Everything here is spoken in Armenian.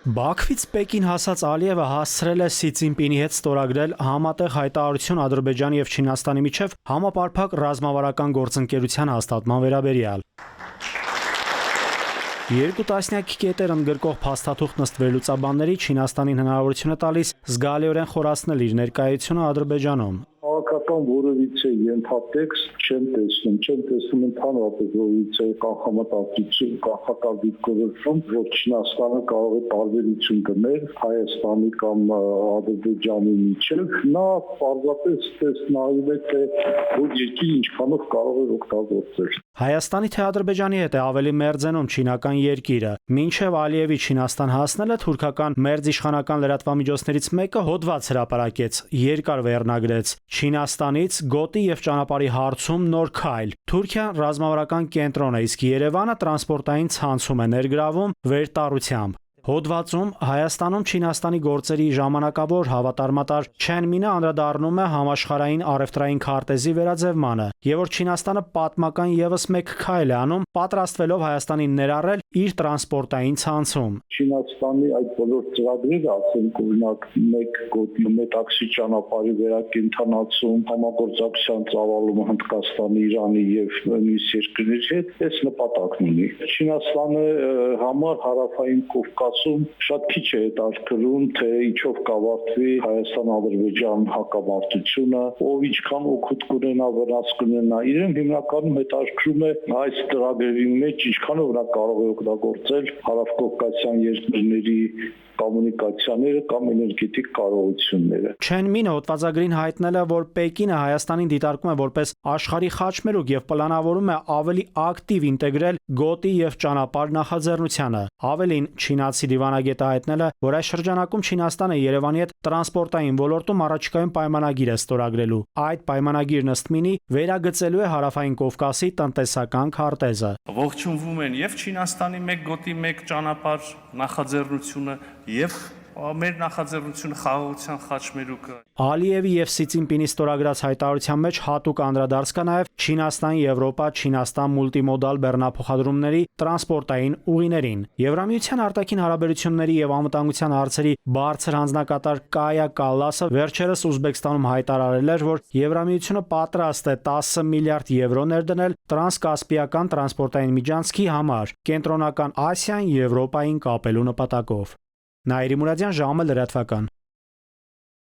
Բաքվից Պեկին հասած Ալիևը հասցրել է Սի Ցզինպինի հետ ստորագրել համատեղ հայտարարություն Ադրբեջանի եւ Չինաստանի միջև համապարփակ ռազմավարական գործընկերության հաստատման վերաբերյալ։ Երկու տասնյակ կետեր ընդգրկող փաստաթուղթ նստվելուծաբանների Չինաստանին հնարավորություն է տալիս զգալիորեն խորացնել իր ներկայությունը Ադրբեջանում։ Քաղաքական որևիցե ենթատեքստ չեմ տեսնում ընդհանրապես որևիցե կանխամտածություն, կանխական դիրքորոշում, որ Չինաստանը կարող է տարբերություն դնել Հայաստանի կամ Ադրբեջանի միջև, նա պարզապես նայում է, թե որ երկիրը ինչքանով կարող է օգտագործել։ Հայաստանի թե Ադրբեջանի հետ է ավելի մերձենում չինական երկիրը։ Մինչև Ալիևի Չինաստան հասնելը թուրքական մերձ իշխանական լրատվամիջոցներից մեկը հոդված հրապարակեց, երկար վերնագրեց Չինաստանից գոտի եւ ճանապարհի հարցում նոր քայլ։ Թուրքիան ռազմավարական կենտրոն է, իսկ Երևանը տրանսպորտային ցանցում է ներգրավում վերտառությամբ։ Հոդվածում Հայաստանում Չինաստանի գործերի ժամանակավոր հավատարմատար Չեն Մինը անդրադառնում է համաշխարհային առևտրային քարտեզի վերաձևմանը, եւ որ Չինաստանը պատմական եւս մեկ քայլ է անում, պատրաստվելով Հայաստանին ներառել իր տրանսպորտային ցանցում։ Չինաստանի այդ բոլոր ծրագրերը, ասենք օրինակ մեկ գոտի մետաքսի ճանապարհի վերակենդանացում, համագործակցության ծավալումը Հնդկաստանի, Իրանի եւ մյուս երկրների հետ, այս նպատակն ունի։ Չինաստանը համար հարավային Կովկասում շատ քիչ է հետաքրքրում, թե ինչով կավարտվի Հայաստան-Ադրբեջան հակամարտությունը, ով ինչքան օգուտ կունենա, վնաս կունենա։ Իրեն հիմնականում հետաքրքրում է այս ծրագրերի մեջ ինչքանով նա կարող է օգտագործել հարավկովկասյան երկրների կոմունիկացիաները կամ էներգետիկ կարողությունները։ Չեն Մինը հոդվածագրին հայտնել է, որ Պեկինը Հայաստանին դիտարկում է որպես աշխարհի խաչմերուկ եւ պլանավորում է ավելի ակտիվ ինտեգրել գոտի եւ ճանապարհ նախաձեռնությանը։ Ավելին, չինացի դիվանագետը հայտնել է, որ այս շրջանակում Չինաստանը Երևանի հետ տրանսպորտային ոլորտում առաջիկայում պայմանագիր է ստորագրելու։ Այդ պայմանագիրն ըստ Մինի վերագծելու է հարավային Կովկասի տնտեսական քարտեզը։ Ողջունվում են եւ Չինաստանի մեկ գոտի մեկ ճանապարհ նախաձեռնությունը եւ մեր նախաձեռնությունը խաղաղության խաչմերուկը։ Ալիևի եւ Սի Ցզինպինի ստորագրած հայտարարության մեջ հատուկ անդրադարձ կա նաեւ Չինաստան-Եվրոպա-Չինաստան մուլտիմոդալ բեռնափոխադրումների տրանսպորտային ուղիներին։ Եվրամիության արտաքին հարաբերությունների եւ անվտանգության հարցերի բարձր հանձնակատար Կայա Կալլասը վերջերս Ուզբեկստանում հայտարարել էր, որ Եվրամիությունը պատրաստ է 10 միլիարդ եվրո ներդնել տրանսկասպիական տրանսպորտային միջանցքի համար Կենտրոնական Ասիան Եվրոպային կապելու նպատակով։ Նաիրի Մուրադյան, ժամը լրատվական։